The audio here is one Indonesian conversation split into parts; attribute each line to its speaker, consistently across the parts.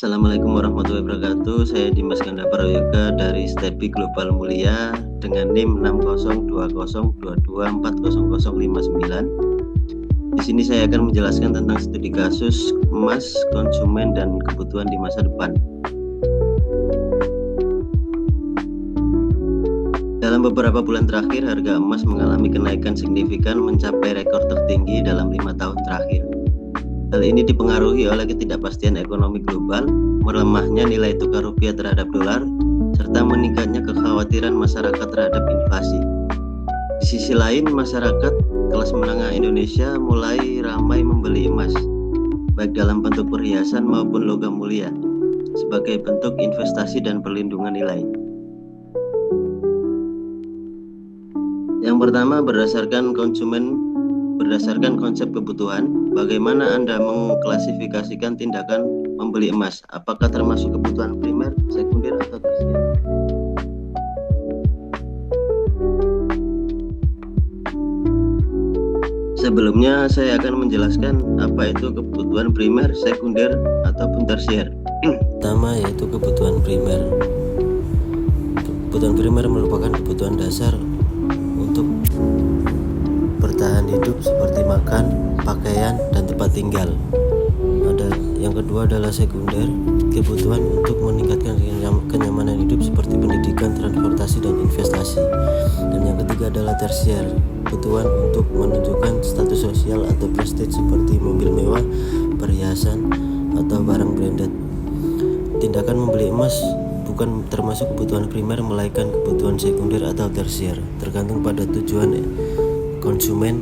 Speaker 1: Assalamualaikum warahmatullahi wabarakatuh. Saya Dimas Ganda Prayoga dari Stepi Global Mulia dengan NIM 6020224059. Di sini saya akan menjelaskan tentang studi kasus emas, konsumen, dan kebutuhan di masa depan. Dalam beberapa bulan terakhir, harga emas mengalami kenaikan signifikan mencapai rekor tertinggi dalam 5 tahun terakhir. Hal ini dipengaruhi oleh ketidakpastian ekonomi global, melemahnya nilai tukar rupiah terhadap dolar, serta meningkatnya kekhawatiran masyarakat terhadap inflasi. Di sisi lain, masyarakat kelas menengah Indonesia mulai ramai membeli emas, baik dalam bentuk perhiasan maupun logam mulia, sebagai bentuk investasi dan perlindungan nilai. Yang pertama, berdasarkan konsep kebutuhan, bagaimana Anda mengklasifikasikan tindakan membeli emas? Apakah termasuk kebutuhan primer, sekunder, atau tersier? Sebelumnya saya akan menjelaskan apa itu kebutuhan primer, sekunder, ataupun tersier.
Speaker 2: Pertama yaitu kebutuhan primer. Kebutuhan primer merupakan kebutuhan dasar untuk bertahan hidup seperti makan, pakaian, dan tempat tinggal. Yang kedua adalah sekunder, kebutuhan untuk meningkatkan kenyamanan hidup seperti pendidikan, transportasi, dan investasi. Dan yang ketiga adalah tersier, kebutuhan untuk menunjukkan status sosial atau prestige seperti mobil mewah, perhiasan, atau barang branded. Tindakan membeli emas bukan termasuk kebutuhan primer melainkan kebutuhan sekunder atau tersier, tergantung pada tujuan konsumen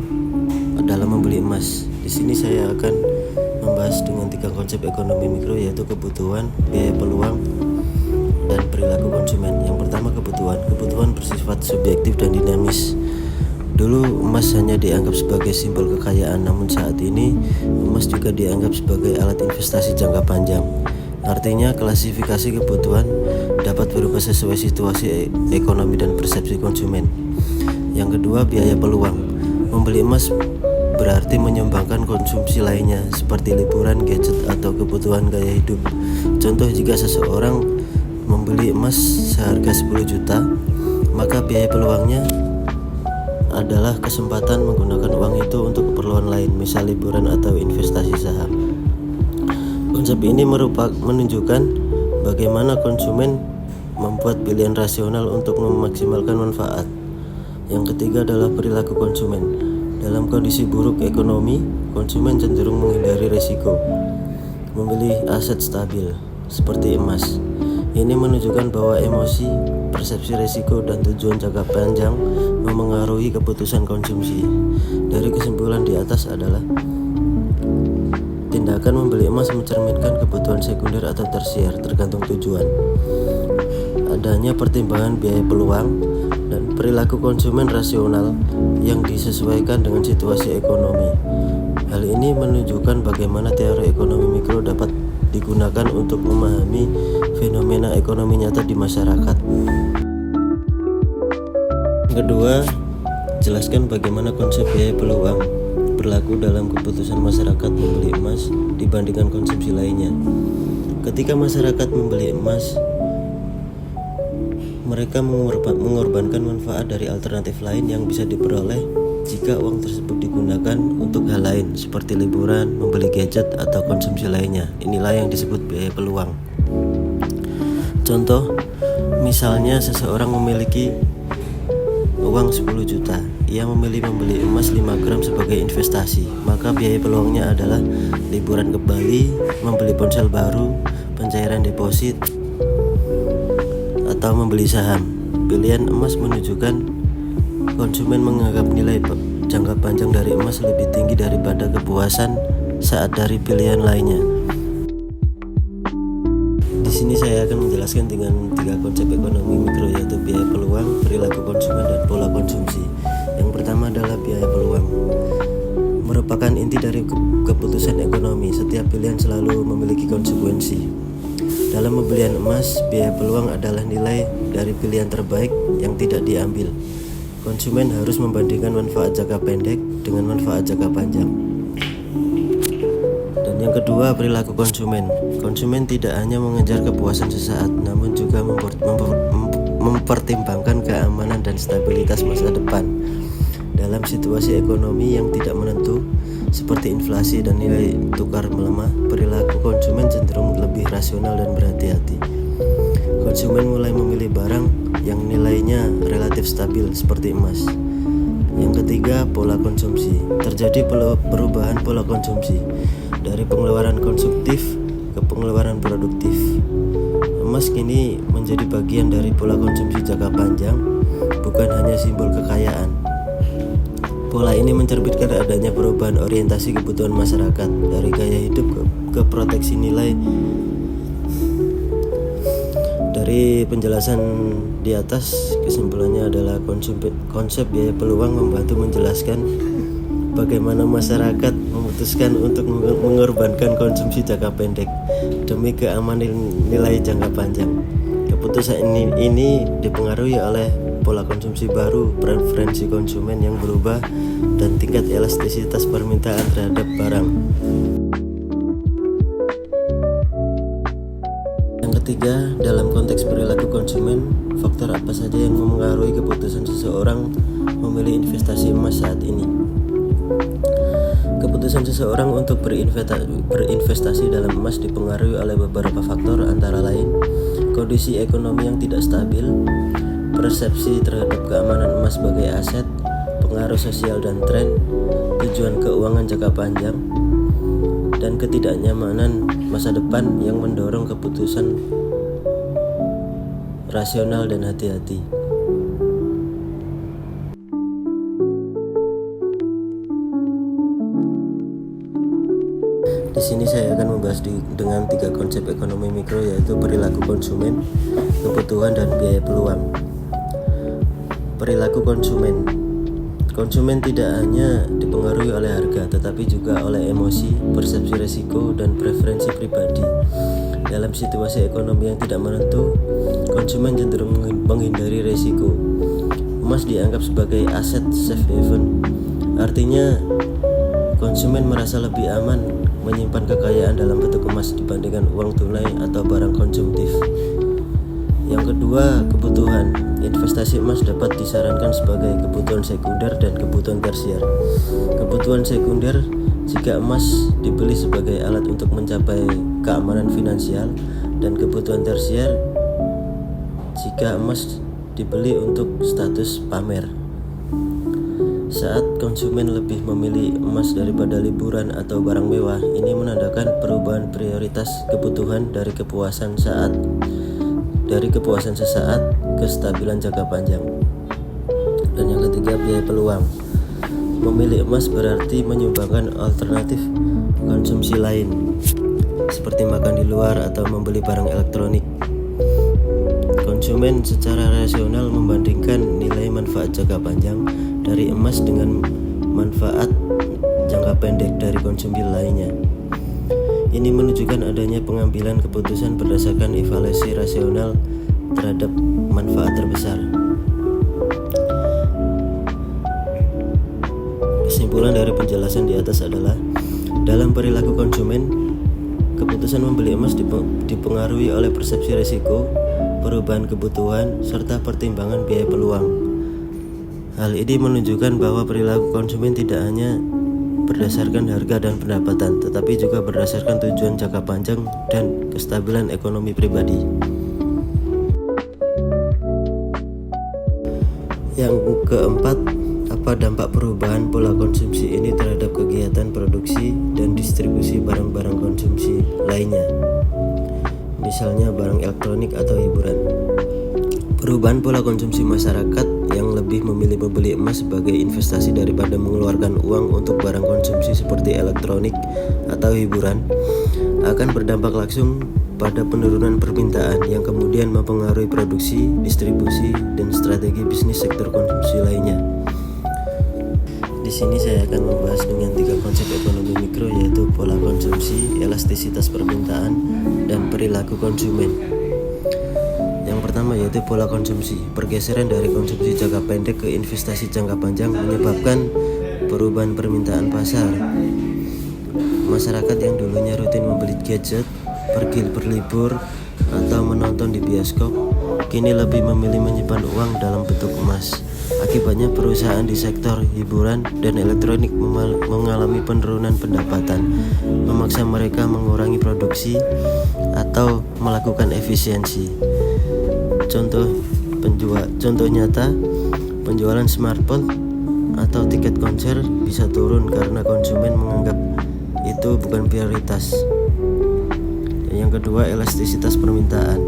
Speaker 2: dalam membeli emas. Di sini saya akan membahas dengan 3 konsep ekonomi mikro, yaitu kebutuhan, biaya peluang, dan perilaku konsumen. Yang pertama, kebutuhan bersifat subjektif dan dinamis. Dulu emas hanya dianggap sebagai simbol kekayaan, namun saat ini emas juga dianggap sebagai alat investasi jangka panjang. Artinya, klasifikasi kebutuhan dapat berubah sesuai situasi ekonomi dan persepsi konsumen. Yang kedua, biaya peluang. Membeli emas berarti menyumbangkan konsumsi lainnya seperti liburan, gadget, atau kebutuhan gaya hidup. Contoh, jika seseorang membeli emas seharga 10 juta, maka biaya peluangnya adalah kesempatan menggunakan uang itu untuk keperluan lain, misal liburan atau investasi saham. Konsep ini menunjukkan bagaimana konsumen membuat pilihan rasional untuk memaksimalkan manfaat. Yang ketiga adalah perilaku konsumen. Dalam kondisi buruk ekonomi, konsumen cenderung menghindari risiko, memilih aset stabil seperti emas. Ini menunjukkan bahwa emosi, persepsi risiko, dan tujuan jangka panjang memengaruhi keputusan konsumsi. Dari kesimpulan di atas adalah tindakan membeli emas mencerminkan kebutuhan sekunder atau tersier, tergantung tujuan. Adanya pertimbangan biaya peluang dan perilaku konsumen rasional yang disesuaikan dengan situasi ekonomi. Hal ini menunjukkan bagaimana teori ekonomi mikro dapat digunakan untuk memahami fenomena ekonomi nyata di masyarakat. Kedua, jelaskan bagaimana konsep biaya peluang berlaku dalam keputusan masyarakat membeli emas dibandingkan konsumsi lainnya. Ketika masyarakat membeli emas, mereka mengorbankan manfaat dari alternatif lain yang bisa diperoleh jika uang tersebut digunakan untuk hal lain seperti liburan, membeli gadget, atau konsumsi lainnya. Inilah yang disebut biaya peluang. Contoh, misalnya seseorang memiliki uang 10 juta. Ia memilih membeli emas 5 gram sebagai investasi. Maka biaya peluangnya adalah liburan ke Bali, membeli ponsel baru, pencairan deposit, atau membeli saham. Pilihan emas menunjukkan konsumen menganggap nilai jangka panjang dari emas lebih tinggi daripada kepuasan saat dari pilihan lainnya. Di sini saya akan menjelaskan dengan 3 konsep ekonomi mikro, yaitu biaya peluang, perilaku konsumen, dan pola konsumsi. Yang pertama adalah biaya peluang. Merupakan inti dari keputusan ekonomi. Setiap pilihan selalu memiliki konsekuensi. Dalam pembelian emas, biaya peluang adalah nilai dari pilihan terbaik yang tidak diambil. Konsumen harus membandingkan manfaat jangka pendek dengan manfaat jangka panjang. Dan Dan yang kedua, perilaku konsumen. Konsumen tidak hanya mengejar kepuasan sesaat, namun juga mempertimbangkan keamanan dan stabilitas masa depan. Dalam situasi ekonomi yang tidak menentu seperti inflasi dan nilai tukar melemah, perilaku konsumen cenderung lebih rasional dan berhati-hati. Konsumen mulai memilih barang yang nilainya relatif stabil seperti emas. Yang ketiga, pola konsumsi. Terjadi perubahan pola konsumsi dari pengeluaran konsumtif ke pengeluaran produktif. Emas kini menjadi bagian dari pola konsumsi jangka panjang, bukan hanya simbol kekayaan. Pola ini mencerminkan adanya perubahan orientasi kebutuhan masyarakat dari gaya hidup ke proteksi nilai. Dari penjelasan di atas, kesimpulannya adalah konsep biaya peluang membantu menjelaskan bagaimana masyarakat memutuskan untuk mengorbankan konsumsi jangka pendek demi keamanan nilai jangka panjang. Keputusan ini dipengaruhi oleh pola konsumsi baru, preferensi konsumen yang berubah, dan tingkat elastisitas permintaan terhadap barang. Yang ketiga, dalam konteks perilaku konsumen, faktor apa saja yang mempengaruhi keputusan seseorang memilih investasi emas saat ini? Keputusan seseorang untuk berinvestasi dalam emas dipengaruhi oleh beberapa faktor, antara lain kondisi ekonomi yang tidak stabil, persepsi terhadap keamanan emas sebagai aset, pengaruh sosial dan tren, tujuan keuangan jangka panjang, dan ketidaknyamanan masa depan yang mendorong keputusan rasional dan hati-hati. Di sini saya akan membahas dengan 3 konsep ekonomi mikro, yaitu perilaku konsumen, kebutuhan, dan biaya peluang. Perilaku konsumen. Konsumen tidak hanya dipengaruhi oleh harga, tetapi juga oleh emosi, persepsi risiko, dan preferensi pribadi. Dalam situasi ekonomi yang tidak menentu, konsumen cenderung menghindari risiko. Emas dianggap sebagai aset safe haven. Artinya, konsumen merasa lebih aman menyimpan kekayaan dalam bentuk emas dibandingkan uang tunai atau barang konsumtif. Yang kedua, kebutuhan. Investasi emas dapat disarankan sebagai kebutuhan sekunder dan kebutuhan tersier. Kebutuhan sekunder jika emas dibeli sebagai alat untuk mencapai keamanan finansial, dan kebutuhan tersier jika emas dibeli untuk status pamer. Saat konsumen lebih memilih emas daripada liburan atau barang mewah, ini menandakan perubahan prioritas kebutuhan dari kepuasan sesaat ke kestabilan jangka panjang. Dan yang ketiga, biaya peluang. Memilih emas berarti menyumbangkan alternatif konsumsi lain, seperti makan di luar atau membeli barang elektronik. Konsumen secara rasional membandingkan nilai manfaat jangka panjang dari emas dengan manfaat jangka pendek dari konsumsi lainnya. Ini menunjukkan adanya pengambilan keputusan berdasarkan evaluasi rasional terhadap manfaat terbesar. Kesimpulan dari penjelasan di atas adalah, dalam perilaku konsumen, keputusan membeli emas dipengaruhi oleh persepsi risiko, perubahan kebutuhan, serta pertimbangan biaya peluang. Hal ini menunjukkan bahwa perilaku konsumen tidak hanya berdasarkan harga dan pendapatan, tetapi juga berdasarkan tujuan jangka panjang dan kestabilan ekonomi pribadi. Yang keempat, apa dampak perubahan pola konsumsi ini terhadap kegiatan produksi dan distribusi barang-barang konsumsi lainnya, misalnya barang elektronik atau hiburan. Perubahan pola konsumsi masyarakat yang lebih memilih membeli emas sebagai investasi daripada mengeluarkan uang untuk barang konsumsi seperti elektronik atau hiburan akan berdampak langsung pada penurunan permintaan yang kemudian mempengaruhi produksi, distribusi, dan strategi bisnis sektor konsumsi lainnya. Di sini saya akan membahas dengan 3 konsep ekonomi mikro, yaitu pola konsumsi, elastisitas permintaan, dan perilaku konsumen. Yang pertama yaitu pola konsumsi. Pergeseran dari konsumsi jangka pendek ke investasi jangka panjang menyebabkan perubahan permintaan pasar. Masyarakat yang dulunya rutin membeli gadget, pergi berlibur, atau menonton di bioskop, kini lebih memilih menyimpan uang dalam bentuk emas. Akibatnya perusahaan di sektor hiburan dan elektronik mengalami penurunan pendapatan, memaksa mereka mengurangi produksi atau melakukan efisiensi. Contoh nyata, penjualan smartphone atau tiket konser bisa turun karena konsumen menganggap itu bukan prioritas. Yang kedua, elastisitas permintaan.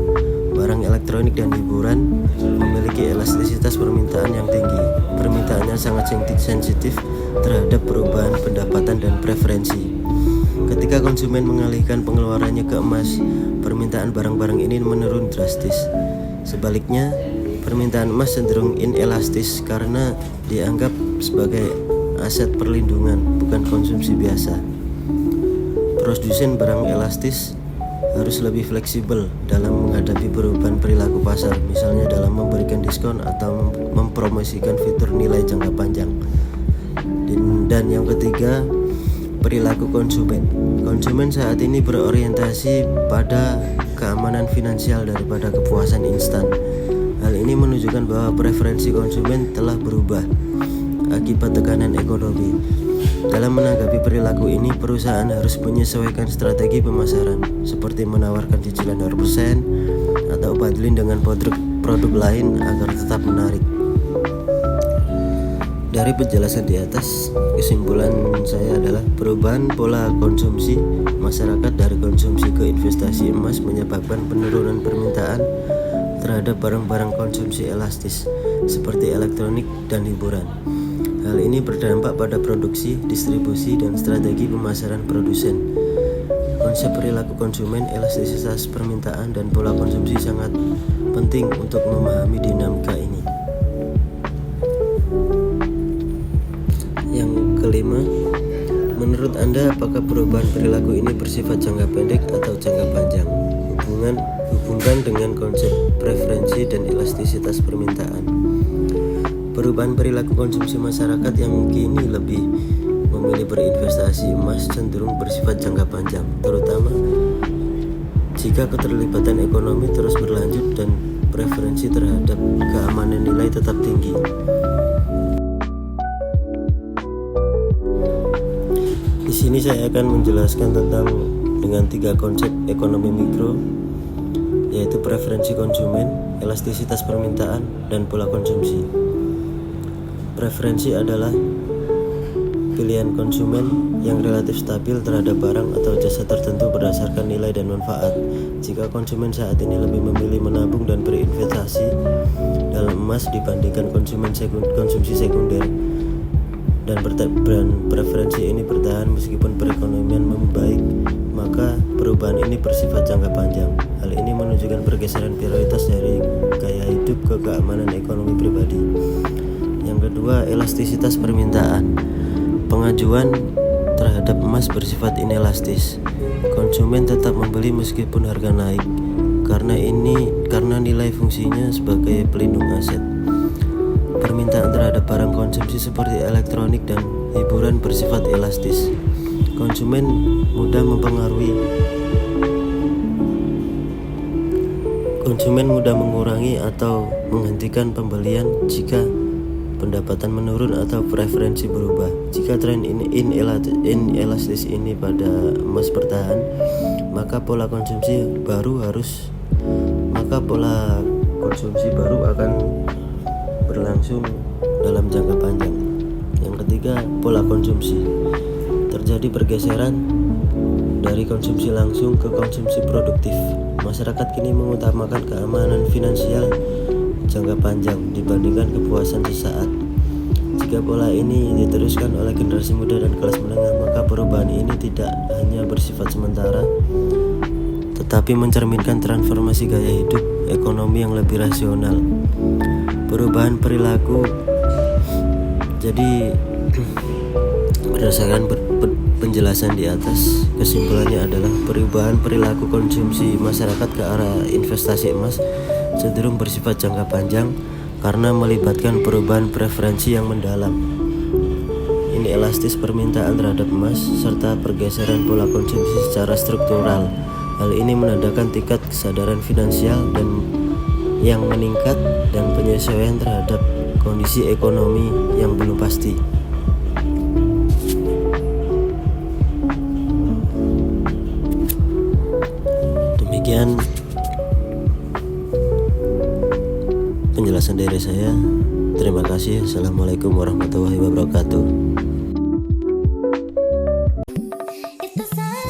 Speaker 2: Barang elektronik dan hiburan memiliki elastisitas permintaan yang tinggi. Permintaannya sangat sensitif terhadap perubahan pendapatan dan preferensi. Ketika konsumen mengalihkan pengeluarannya ke emas, permintaan barang-barang ini menurun drastis. Sebaliknya, permintaan emas cenderung inelastis karena dianggap sebagai aset perlindungan, bukan konsumsi biasa. Produsen barang elastis harus lebih fleksibel dalam menghadapi perubahan perilaku pasar, misalnya dalam memberikan diskon atau mempromosikan fitur nilai jangka panjang. Dan yang ketiga, perilaku konsumen. Konsumen saat ini berorientasi pada keamanan finansial daripada kepuasan instan. Hal ini menunjukkan bahwa preferensi konsumen telah berubah akibat tekanan ekonomi. Dalam menanggapi perilaku ini, perusahaan harus menyesuaikan strategi pemasaran, seperti menawarkan cicilan 0% atau bundling dengan produk lain agar tetap menarik. Dari penjelasan di atas, kesimpulan saya adalah perubahan pola konsumsi masyarakat dari konsumsi ke investasi emas menyebabkan penurunan permintaan terhadap barang-barang konsumsi elastis seperti elektronik dan hiburan. Hal ini berdampak pada produksi, distribusi, dan strategi pemasaran produsen. Konsep perilaku konsumen, elastisitas permintaan, dan pola konsumsi sangat penting untuk memahami dinamika ini. Yang kelima, menurut Anda apakah perubahan perilaku ini bersifat jangka pendek atau jangka panjang? Hubungkan dengan konsep preferensi dan elastisitas permintaan. Perubahan perilaku konsumsi masyarakat yang kini lebih memilih berinvestasi emas cenderung bersifat jangka panjang, terutama jika keterlibatan ekonomi terus berlanjut dan preferensi terhadap keamanan nilai tetap tinggi. Di sini saya akan menjelaskan dengan 3 konsep ekonomi mikro, yaitu preferensi konsumen, elastisitas permintaan, dan pola konsumsi. Preferensi adalah pilihan konsumen yang relatif stabil terhadap barang atau jasa tertentu berdasarkan nilai dan manfaat. Jika konsumen saat ini lebih memilih menabung dan berinvestasi dalam emas dibandingkan konsumsi sekunder, dan preferensi ini bertahan meskipun perekonomian membaik, maka perubahan ini bersifat jangka panjang. Hal ini menunjukkan pergeseran prioritas dari gaya hidup ke keamanan ekonomi pribadi. Yang kedua, elastisitas permintaan. Pengajuan terhadap emas bersifat inelastis. Konsumen tetap membeli meskipun harga naik karena nilai fungsinya sebagai pelindung aset. Permintaan terhadap barang konsumsi seperti elektronik dan hiburan bersifat elastis. Konsumen mudah mengurangi atau menghentikan pembelian jika pendapatan menurun atau preferensi berubah. Jika tren inelastis ini pada emas bertahan, maka pola konsumsi baru akan berlangsung dalam jangka panjang. Yang ketiga, pola konsumsi. Terjadi pergeseran dari konsumsi langsung ke konsumsi produktif. Masyarakat kini mengutamakan keamanan finansial jangka panjang dibandingkan kepuasan sesaat. Jika pola ini diteruskan oleh generasi muda dan kelas menengah, maka perubahan ini tidak hanya bersifat sementara, tetapi mencerminkan transformasi gaya hidup ekonomi yang lebih rasional. Perubahan perilaku. Jadi berdasarkan penjelasan di atas, kesimpulannya adalah perubahan perilaku konsumsi masyarakat ke arah investasi emas cenderung bersifat jangka panjang karena melibatkan perubahan preferensi yang mendalam. inelastis permintaan terhadap emas, serta pergeseran pola konsumsi secara struktural. Hal ini menandakan tingkat kesadaran finansial yang meningkat dan penyesuaian terhadap kondisi ekonomi yang belum pasti. Demikian penjelasan dari saya. Terima kasih. Assalamualaikum warahmatullahi wabarakatuh.
Speaker 3: If the sun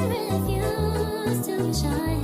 Speaker 3: refused to shine,